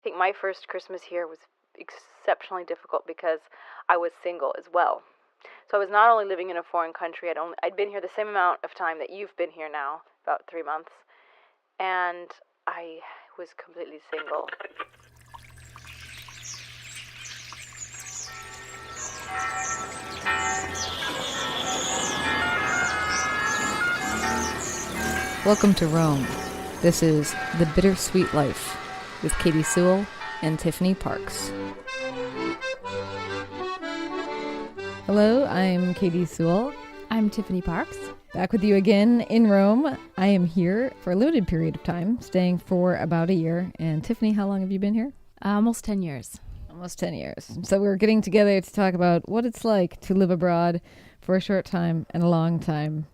think my first Christmas here was exceptionally difficult because I was single as well. So I was not only living in a foreign country, I'd been here the same amount of time that you've been here now, about 3 months, and I was completely single. Welcome to Rome. This is The Bittersweet Life with Katy Sewall and Tiffany Parks. Hello, I'm Katy Sewall. I'm Tiffany Parks. Back with you again in Rome. I am here for a limited period of time, staying for about a year. And Tiffany, how long have you been here? Almost 10 years. Almost 10 years. So we're getting together to talk about what it's like to live abroad for a short time and a long time.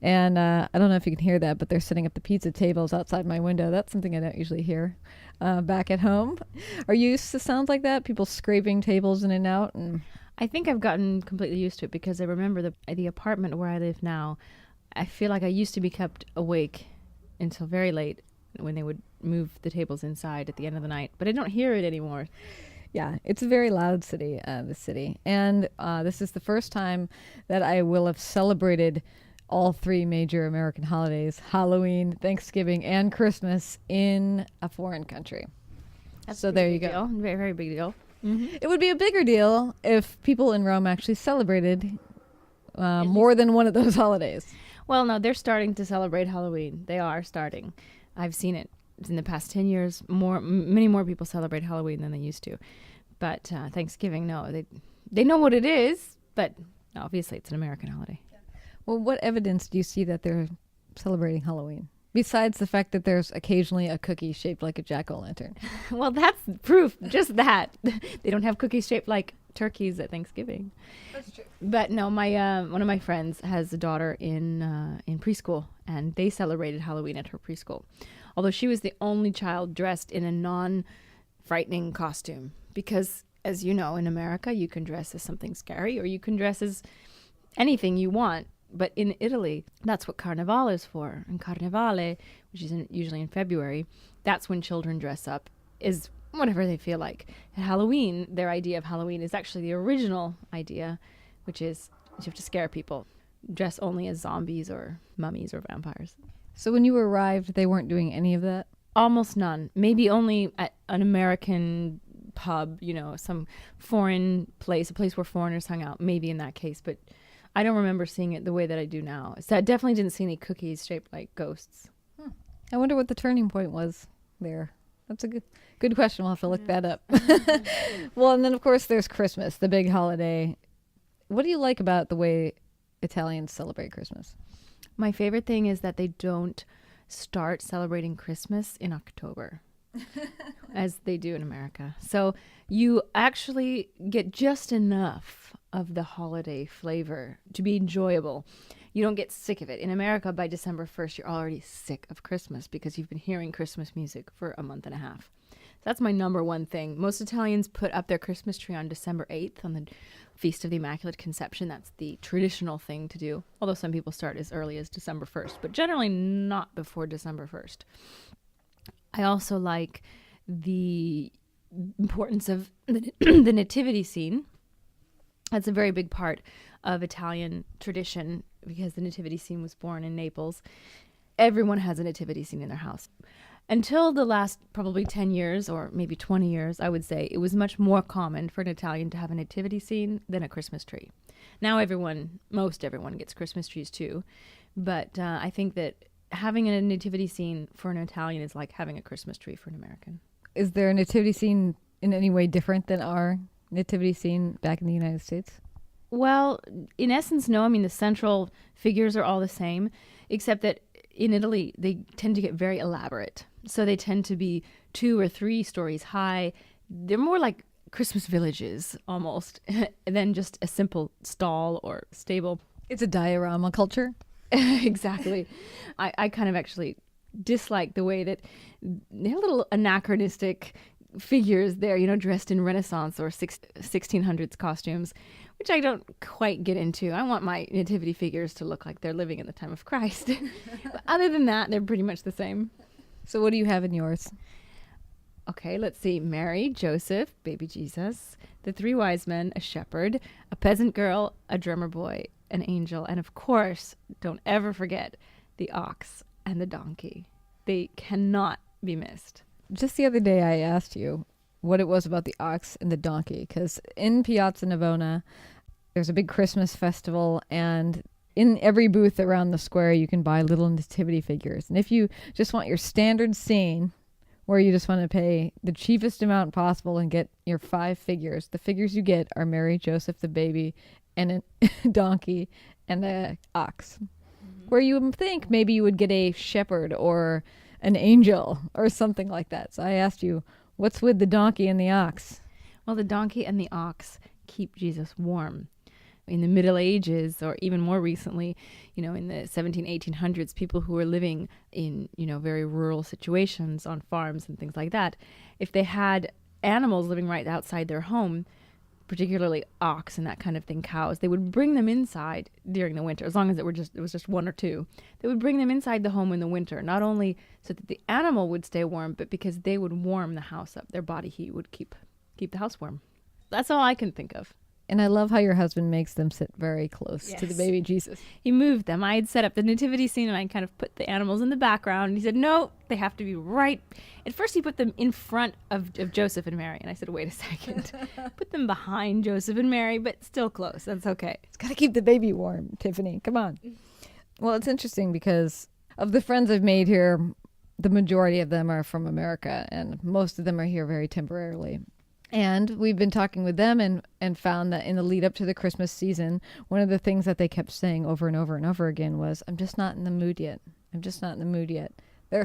And I don't know if you can hear that, but they're setting up the pizza tables outside my window. That's something I don't usually hear back at home. Are you used to sounds like that? People scraping tables in and out? And I think I've gotten completely used to it because I remember the apartment where I live now. I feel like I used to be kept awake until very late when they would move the tables inside at the end of the night. But I don't hear it anymore. Yeah, it's a very loud city, this city. And this is the first time that I will have celebrated all three major American holidays, Halloween, Thanksgiving, and Christmas in a foreign country. So there you go. Deal. Very, very big deal. Mm-hmm. It would be a bigger deal if people in Rome actually celebrated more than one of those holidays. Well, no, they're starting to celebrate Halloween. They are starting. I've seen it in the past 10 years. Many more people celebrate Halloween than they used to. But Thanksgiving, no. They know what it is, but obviously it's an American holiday. Well, what evidence do you see that they're celebrating Halloween? Besides the fact that there's occasionally a cookie shaped like a jack-o'-lantern. Well, that's proof, just that. They don't have cookies shaped like turkeys at Thanksgiving. That's true. But no, my one of my friends has a daughter in preschool, and they celebrated Halloween at her preschool. Although she was the only child dressed in a non-frightening costume. Because, as you know, in America, you can dress as something scary or you can dress as anything you want. But in Italy, that's what Carnival is for. And Carnevale, which is usually in February, that's when children dress up, is whatever they feel like. At Halloween, their idea of Halloween is actually the original idea, which is you have to scare people. Dress only as zombies or mummies or vampires. So when you arrived, they weren't doing any of that? Almost none. Maybe only at an American pub, some foreign place, a place where foreigners hung out, maybe in that case, but I don't remember seeing it the way that I do now. So I definitely didn't see any cookies shaped like ghosts. I wonder what the turning point was there. That's a good question. We'll have to look that up. Well, and then, of course, there's Christmas, the big holiday. What do you like about the way Italians celebrate Christmas? My favorite thing is that they don't start celebrating Christmas in October, as they do in America. So you actually get just enough of the holiday flavor to be enjoyable. You don't get sick of it. In America, by December 1st, you're already sick of Christmas because you've been hearing Christmas music for a month and a half. So that's my number one thing. Most Italians put up their Christmas tree on December 8th on the Feast of the Immaculate Conception. That's the traditional thing to do, although some people start as early as December 1st, but generally not before December 1st. I also like the importance of the nativity scene. That's a very big part of Italian tradition because the nativity scene was born in Naples. Everyone has a nativity scene in their house. Until the last probably 10 years or maybe 20 years, I would say, it was much more common for an Italian to have a nativity scene than a Christmas tree. Now most everyone gets Christmas trees too. But I think that having a nativity scene for an Italian is like having a Christmas tree for an American. Is there a nativity scene in any way different than our nativity scene back in the United States? Well, in essence, no. I mean, the central figures are all the same, except that in Italy, they tend to get very elaborate. So they tend to be 2 or 3 stories high. They're more like Christmas villages, almost, than just a simple stall or stable. It's a diorama culture. Exactly. I kind of actually dislike the way that they're little anachronistic figures there, dressed in Renaissance or 1600s costumes, which I don't quite get into. I want my nativity figures to look like they're living in the time of Christ. But other than that, they're pretty much the same. So what do you have in yours? Okay, let's see. Mary, Joseph, baby Jesus, the three wise men, a shepherd, a peasant girl, a drummer boy, an angel, and of course, don't ever forget the ox and the donkey. They cannot be missed. Just the other day, I asked you what it was about the ox and the donkey, because in Piazza Navona, there's a big Christmas festival, and in every booth around the square, you can buy little nativity figures. And if you just want your standard scene, where you just want to pay the cheapest amount possible and get your 5 figures, the figures you get are Mary, Joseph, the baby, and a donkey, and a ox. Mm-hmm. Where you would think maybe you would get a shepherd or an angel or something like that. So I asked you, what's with the donkey and the ox? Well, the donkey and the ox keep Jesus warm. In the Middle Ages, or even more recently, in the 1800s, people who were living in, very rural situations on farms and things like that, if they had animals living right outside their home, particularly ox and that kind of thing, cows, they would bring them inside during the winter, as long as it was just 1 or 2. They would bring them inside the home in the winter, not only so that the animal would stay warm, but because they would warm the house up. Their body heat would keep the house warm. That's all I can think of. And I love how your husband makes them sit very close to the baby Jesus. He moved them. I had set up the nativity scene and I kind of put the animals in the background. And he said, no, they have to be right. At first he put them in front of Joseph and Mary. And I said, wait a second. Put them behind Joseph and Mary, but still close. That's okay. It's got to keep the baby warm, Tiffany. Come on. Well, it's interesting because of the friends I've made here, the majority of them are from America. And most of them are here very temporarily. And we've been talking with them and found that in the lead up to the Christmas season, one of the things that they kept saying over and over and over again was, I'm just not in the mood yet. I'm just not in the mood yet. There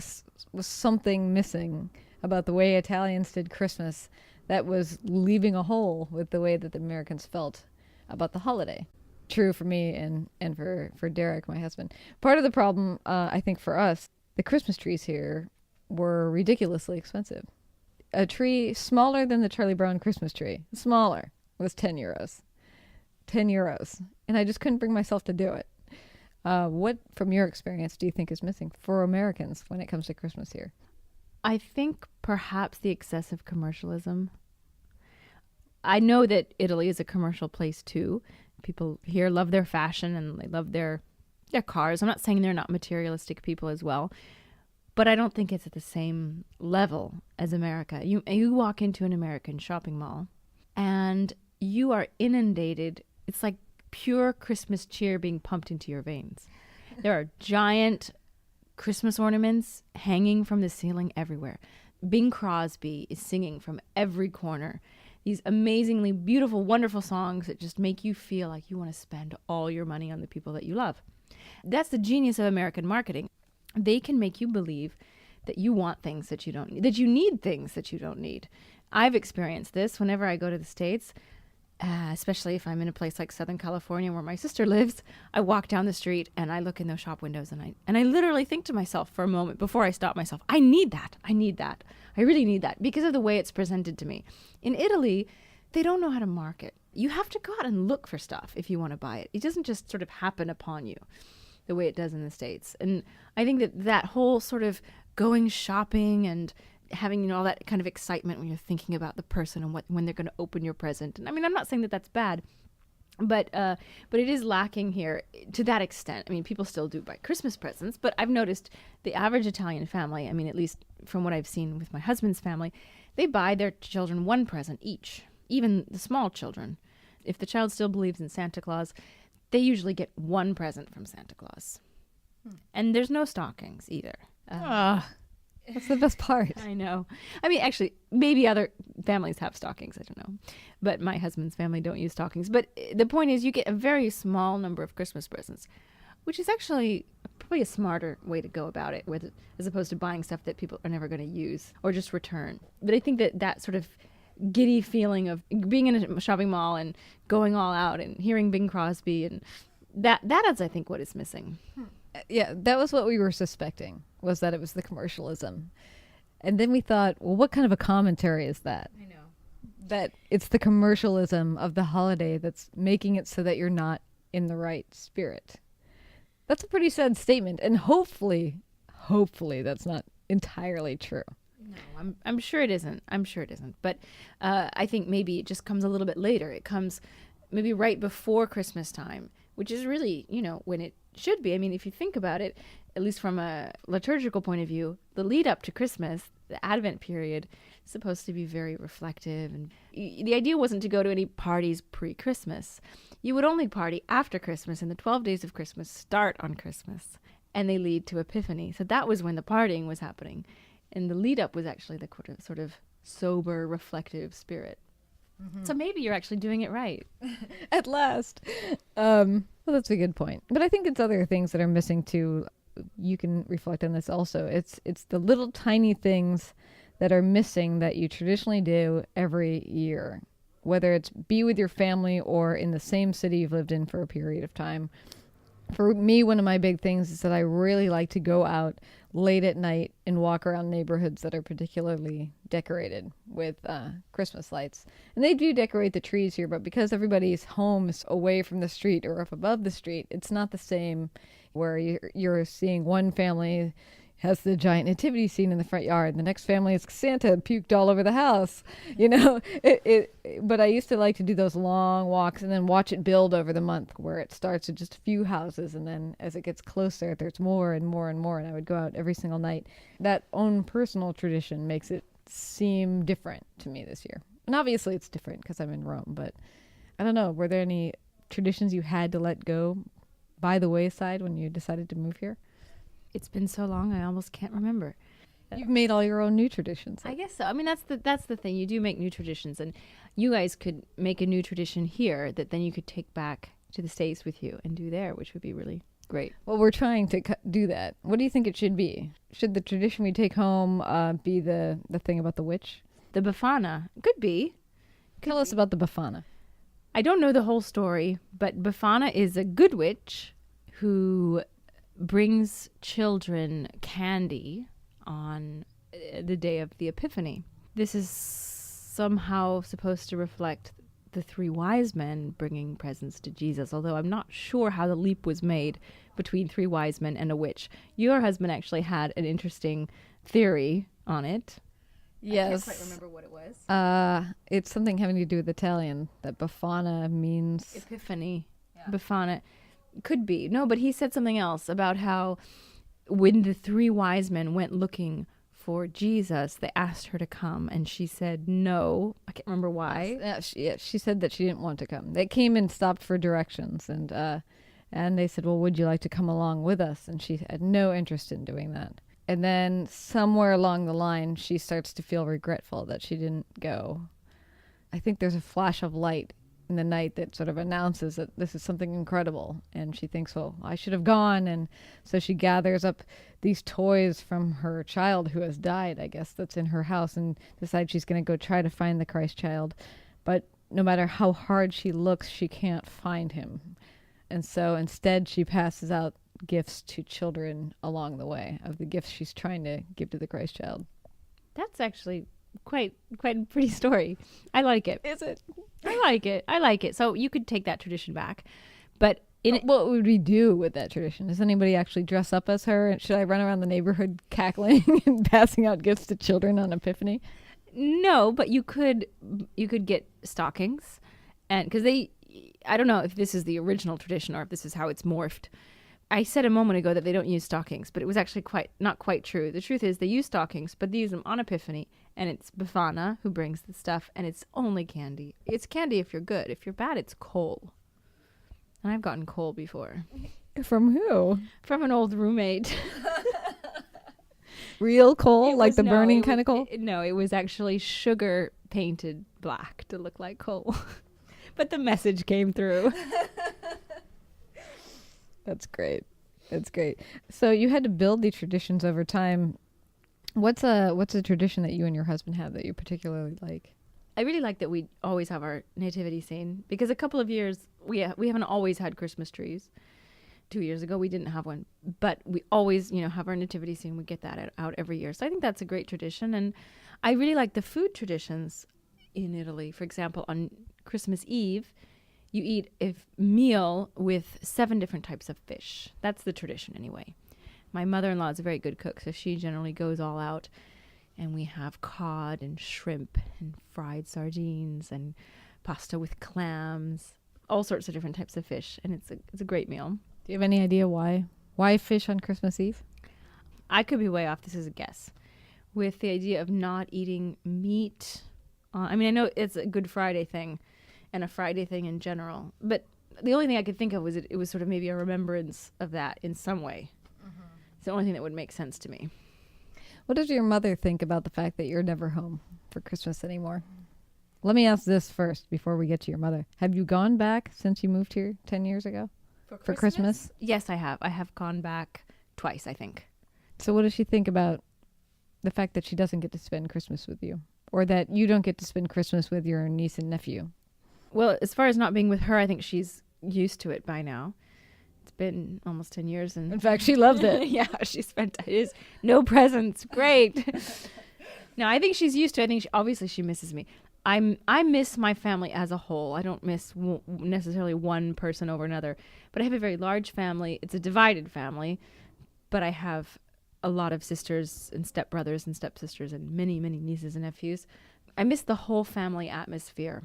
was something missing about the way Italians did Christmas that was leaving a hole with the way that the Americans felt about the holiday. True for me and for Derek, my husband. Part of the problem, I think for us, the Christmas trees here were ridiculously expensive. A tree smaller than the Charlie Brown Christmas tree, smaller, was 10 euros. 10 euros. And I just couldn't bring myself to do it. What, from your experience, do you think is missing for Americans when it comes to Christmas here? I think perhaps the excessive commercialism. I know that Italy is a commercial place too. People here love their fashion and they love their cars. I'm not saying they're not materialistic people as well. But I don't think it's at the same level as America. You walk into an American shopping mall and you are inundated. It's like pure Christmas cheer being pumped into your veins. There are giant Christmas ornaments hanging from the ceiling everywhere. Bing Crosby is singing from every corner. These amazingly beautiful, wonderful songs that just make you feel like you want to spend all your money on the people that you love. That's the genius of American marketing. They can make you believe that you want things that you don't need, that you need things that you don't need. I've experienced this whenever I go to the States, especially if I'm in a place like Southern California where my sister lives. I walk down the street and I look in those shop windows and I literally think to myself for a moment before I stop myself, I need that. I need that. I really need that because of the way it's presented to me. In Italy, they don't know how to market. You have to go out and look for stuff if you want to buy it. It doesn't just sort of happen upon you the way it does in the States. And I think that whole sort of going shopping and having, all that kind of excitement when you're thinking about the person and when they're going to open your present. And I mean, I'm not saying that that's bad, but it is lacking here to that extent. I mean, people still do buy Christmas presents, but I've noticed the average Italian family, I mean, at least from what I've seen with my husband's family, they buy their children one present each, even the small children. If the child still believes in Santa Claus, they usually get one present from Santa Claus. And there's no stockings either. That's the best part. I know. I mean, actually, maybe other families have stockings. I don't know. But my husband's family don't use stockings. But the point is you get a very small number of Christmas presents, which is actually probably a smarter way to go about it, as opposed to buying stuff that people are never going to use or just return. But I think that sort of giddy feeling of being in a shopping mall and going all out and hearing Bing Crosby, and that is, I think, what is missing. Yeah, that was what we were suspecting, was that it was the commercialism. And then we thought, well, what kind of a commentary is that? I know. That it's the commercialism of the holiday that's making it so that you're not in the right spirit. That's a pretty sad statement, and hopefully that's not entirely true. No, I'm sure it isn't. I'm sure it isn't. But I think maybe it just comes a little bit later. It comes maybe right before Christmas time, which is really, when it should be. I mean, if you think about it, at least from a liturgical point of view, the lead up to Christmas, the Advent period, is supposed to be very reflective. And the idea wasn't to go to any parties pre-Christmas. You would only party after Christmas, and the 12 days of Christmas start on Christmas, and they lead to Epiphany. So that was when the partying was happening. And the lead up was actually the sort of sober, reflective spirit. Mm-hmm. So maybe you're actually doing it right. At last. Well, that's a good point. But I think it's other things that are missing too. You can reflect on this also. It's the little tiny things that are missing that you traditionally do every year. Whether it's be with your family or in the same city you've lived in for a period of time. For me, one of my big things is that I really like to go out late at night and walk around neighborhoods that are particularly decorated with Christmas lights. And they do decorate the trees here, but because everybody's home is away from the street or up above the street, it's not the same where you're seeing one family has the giant nativity scene in the front yard. The next family is Santa puked all over the house. But I used to like to do those long walks and then watch it build over the month, where it starts with just a few houses, and then as it gets closer, there's more and more and more. And I would go out every single night. That own personal tradition makes it seem different to me this year. And obviously it's different because I'm in Rome, but I don't know. Were there any traditions you had to let go by the wayside when you decided to move here? It's been so long, I almost can't remember. You've made all your own new traditions. I guess so. I mean, that's the thing. You do make new traditions, and you guys could make a new tradition here that then you could take back to the States with you and do there, which would be really great. Well, we're trying to do that. What do you think it should be? Should the tradition we take home be the thing about the witch? The Befana. Could be. Tell us about the Befana. I don't know the whole story, but Befana is a good witch who brings children candy on the day of the Epiphany. This is somehow supposed to reflect the three wise men bringing presents to Jesus, although I'm not sure how the leap was made between three wise men and a witch. Your husband actually had an interesting theory on it. Yes. I can't quite remember what it was. It's something having to do with Italian, that Befana means... Epiphany. Yeah. Befana. Could be. No, but he said something else about how when the three wise men went looking for Jesus, they asked her to come, and she said no. I can't remember why. She said that she didn't want to come. They came and stopped for directions, and they said, well, would you like to come along with us? And she had no interest in doing that. And then somewhere along the line, she starts to feel regretful that she didn't go. I think there's a flash of light in the night that sort of announces that this is something incredible, and she thinks, well, I should have gone. And so she gathers up these toys from her child who has died, I guess, that's in her house, and decides she's going to go try to find the Christ child. But no matter how hard she looks, she can't find him. And so instead she passes out gifts to children along the way of the gifts she's trying to give to the Christ child. That's actually quite a pretty story. I like it. Is it? I like it. So you could take that tradition back. But what would we do with that tradition? Does anybody actually dress up as her? Should I run around the neighborhood cackling and passing out gifts to children on Epiphany? No, but you could get stockings, and because I don't know if this is the original tradition or if this is how it's morphed. I said a moment ago that they don't use stockings, but it was actually not quite true. The truth is they use stockings, but they use them on Epiphany, and it's Befana who brings the stuff, and it's only candy. It's candy if you're good. If you're bad, it's coal. And I've gotten coal before. From who? From an old roommate. Real coal? Like the burning kind of coal? No, it was actually sugar painted black to look like coal. But the message came through. That's great. That's great. So you had to build these traditions over time. What's a tradition that you and your husband have that you particularly like? I really like that we always have our nativity scene, because a couple of years we haven't always had Christmas trees. 2 years ago we didn't have one, but we always have our nativity scene. We get that out every year, so I think that's a great tradition. And I really like the food traditions in Italy. For example, on Christmas Eve, you eat a meal with 7 different types of fish. That's the tradition anyway. My mother-in-law is a very good cook, so she generally goes all out. and we have cod and shrimp and fried sardines and pasta with clams, all sorts of different types of fish, and it's a great meal. Do you have any idea why? Why fish on Christmas Eve? I could be way off. This is a guess. With the idea of not eating meat. I mean, I know it's a Good Friday thing and a Friday thing in general, but the only thing I could think of was it was sort of maybe a remembrance of that in some way. Mm-hmm. It's the only thing that would make sense to me. What does your mother think about the fact that you're never home for Christmas anymore? Let me ask this first before we get to your mother. Have you gone back since you moved here 10 years ago for Christmas? Yes, I have. I have gone back twice, I think. So what does she think about the fact that she doesn't get to spend Christmas with you, or that you don't get to spend Christmas with your niece and nephew? Well, as far as not being with her, I think she's used to it by now. It's been almost 10 years. And in fact, she loves it. Yeah, she spent no presents. Great. No, I think she's used to it. I think obviously she misses me. I miss my family as a whole. I don't miss necessarily one person over another. But I have a very large family. It's a divided family. But I have a lot of sisters and stepbrothers and stepsisters and many, many nieces and nephews. I miss the whole family atmosphere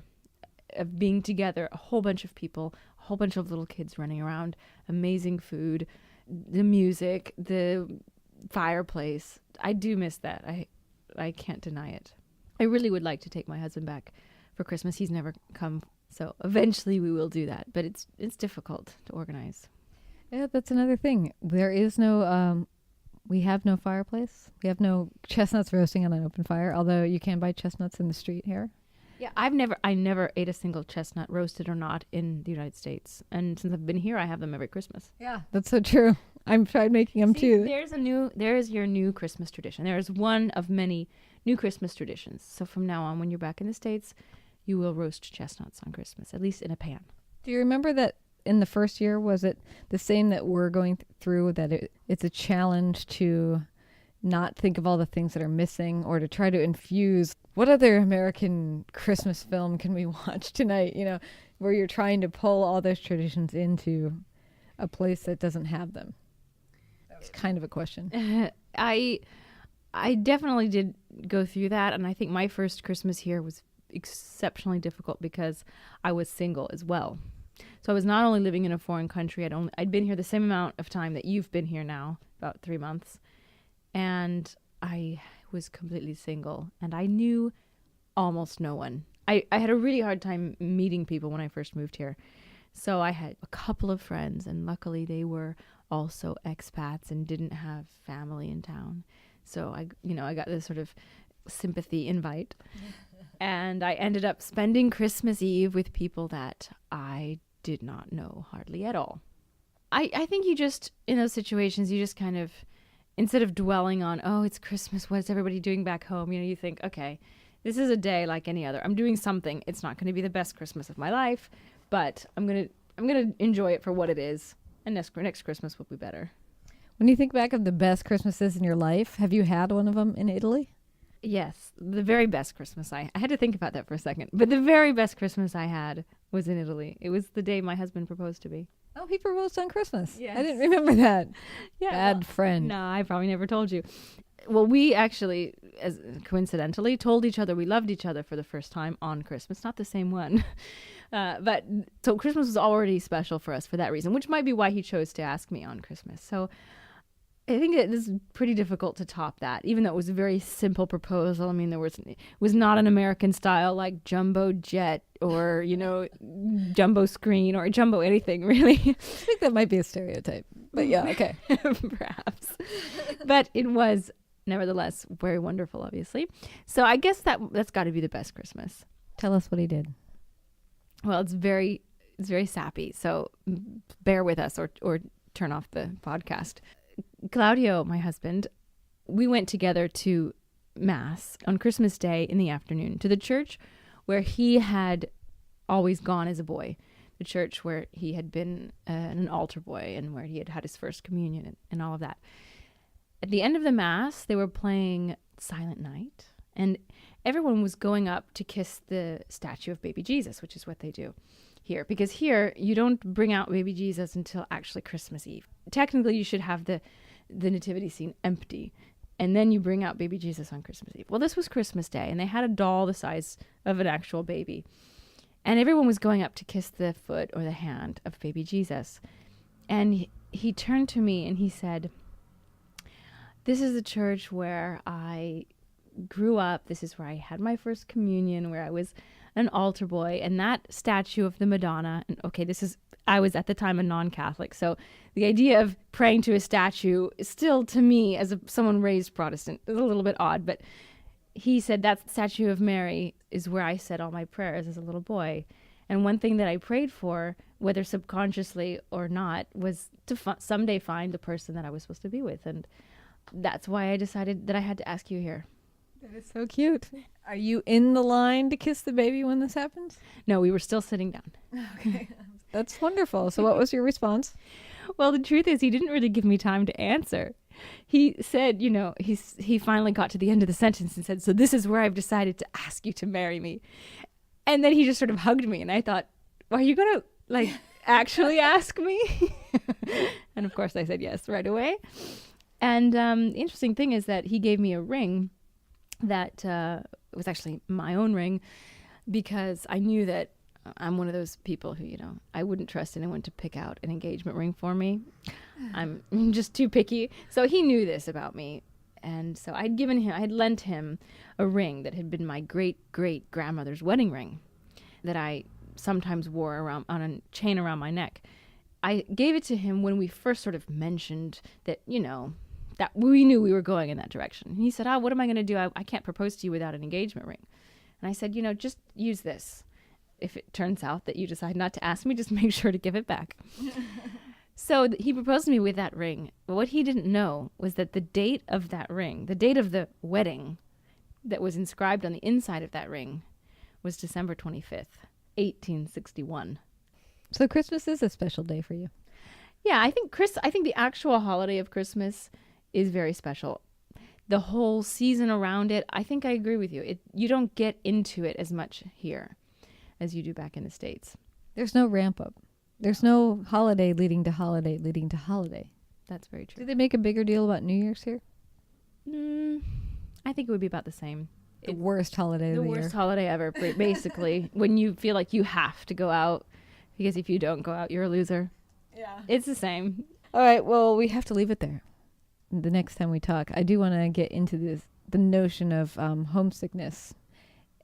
of being together, a whole bunch of people, a whole bunch of little kids running around, amazing food, the music, the fireplace. I do miss that. I can't deny it. I really would like to take my husband back for Christmas. He's never come, so eventually we will do that. But it's difficult to organize. Yeah, that's another thing. There is no, we have no fireplace. We have no chestnuts roasting on an open fire, although you can buy chestnuts in the street here. Yeah, I never ate a single chestnut, roasted or not, in the United States. And since I've been here, I have them every Christmas. Yeah, that's so true. I've tried making them too. There is your new Christmas tradition. There is one of many new Christmas traditions. So from now on, when you're back in the States, you will roast chestnuts on Christmas, at least in a pan. Do you remember that in the first year, was it the same that we're going through, that it's a challenge to not think of all the things that are missing, or to try to infuse what other American Christmas film can we watch tonight, where you're trying to pull all those traditions into a place that doesn't have them? That's kind of a question. I definitely did go through that, and I think my first Christmas here was exceptionally difficult because I was single as well. So I was not only living in a foreign country, I'd been here the same amount of time that you've been here now, about 3 months, and I was completely single, and I knew almost no one. I had a really hard time meeting people when I first moved here. So I had a couple of friends, and luckily they were also expats and didn't have family in town. So I got this sort of sympathy invite. And I ended up spending Christmas Eve with people that I did not know hardly at all. I think you just, in those situations, you just kind of, instead of dwelling on, oh, it's Christmas, what is everybody doing back home? You think, okay, this is a day like any other. I'm doing something. It's not going to be the best Christmas of my life, but I'm going to enjoy it for what it is. And next Christmas will be better. When you think back of the best Christmases in your life, have you had one of them in Italy? Yes, the very best Christmas I had to think about that for a second. But the very best Christmas I had was in Italy. It was the day my husband proposed to me. Oh, he proposed on Christmas. Yes. I didn't remember that. Yeah, Bad friend. No, I probably never told you. Well, we actually, as coincidentally, told each other we loved each other for the first time on Christmas. Not the same one. But so Christmas was already special for us for that reason, which might be why he chose to ask me on Christmas. So I think it is pretty difficult to top that, even though it was a very simple proposal. I mean, it was not an American style like jumbo jet or, jumbo screen or jumbo anything, really. I think that might be a stereotype. But yeah, okay. Perhaps. But it was nevertheless very wonderful, obviously. So I guess that's got to be the best Christmas. Tell us what he did. Well, it's very sappy, so bear with us or turn off the podcast. Claudio, my husband, we went together to Mass on Christmas Day in the afternoon to the church where he had always gone as a boy, the church where he had been an altar boy and where he had had his first communion and all of that. At the end of the Mass, they were playing Silent Night, and everyone was going up to kiss the statue of baby Jesus, which is what they do here. Because here, you don't bring out baby Jesus until actually Christmas Eve. Technically, you should have the nativity scene empty and then you bring out baby Jesus on Christmas Eve. Well, this was Christmas Day, and they had a doll the size of an actual baby. And everyone was going up to kiss the foot or the hand of baby Jesus. And he turned to me and he said, "This is the church where I grew up. This is where I had my first communion, where I was an altar boy. And that statue of the Madonna," and okay, I was at the time a non-Catholic, so the idea of praying to a statue is still, to me, as someone raised Protestant, is a little bit odd. But he said that statue of Mary is where I said all my prayers as a little boy. And one thing that I prayed for, whether subconsciously or not, was to someday find the person that I was supposed to be with. And that's why I decided that I had to ask you here. That is so cute. Are you in the line to kiss the baby when this happens? No, we were still sitting down. Okay. That's wonderful. So what was your response? Well, the truth is he didn't really give me time to answer. He said, he finally got to the end of the sentence and said, "So this is where I've decided to ask you to marry me." And then he just sort of hugged me, and I thought, "Well, are you going to actually ask me?" And of course I said yes right away. And the interesting thing is that he gave me a ring that was actually my own ring, because I knew that I'm one of those people who, I wouldn't trust anyone to pick out an engagement ring for me. I'm just too picky. So he knew this about me. And so I had lent him a ring that had been my great grandmother's wedding ring that I sometimes wore around on a chain around my neck. I gave it to him when we first sort of mentioned that, that we knew we were going in that direction. And he said, "Oh, what am I going to do? I can't propose to you without an engagement ring." And I said, "Just use this. If it turns out that you decide not to ask me, just make sure to give it back." So he proposed to me with that ring. But what he didn't know was that the date of that ring, the date of the wedding that was inscribed on the inside of that ring, was December 25th, 1861. So Christmas is a special day for you. Yeah, I think the actual holiday of Christmas is very special. The whole season around it, I think I agree with you. You don't get into it as much here as you do back in the States. There's no ramp up. There's no holiday leading to holiday leading to holiday. That's very true. Do they make a bigger deal about New Year's here? I think it would be about the same. The worst holiday of the year. The worst holiday ever, basically, when you feel like you have to go out, because if you don't go out, you're a loser. Yeah. It's the same. All right, well, we have to leave it there. The next time we talk, I do want to get into the notion of homesickness,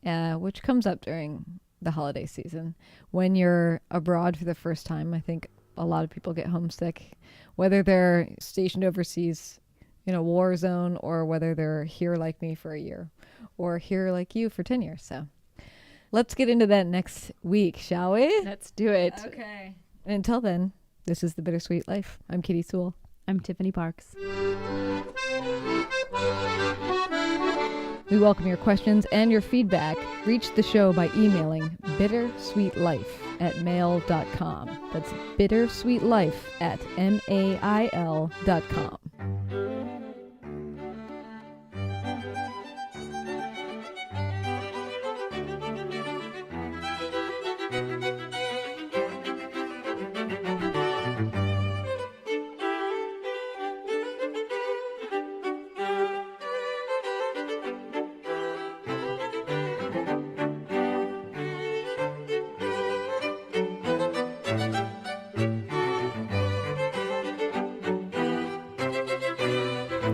which comes up during the holiday season. When you're abroad for the first time, I think a lot of people get homesick, whether they're stationed overseas in a war zone or whether they're here like me for a year or here like you for 10 years. So let's get into that next week, shall we? Let's do it. Okay. And until then, this is The Bittersweet Life. I'm Katy Sewall. I'm Tiffany Parks. We welcome your questions and your feedback. Reach the show by emailing bittersweetlife@mail.com. That's bittersweetlife@mail.com.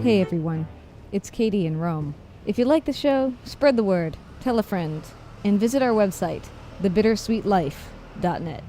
Hey everyone, it's Katy in Rome. If you like the show, spread the word, tell a friend, and visit our website, thebittersweetlife.net.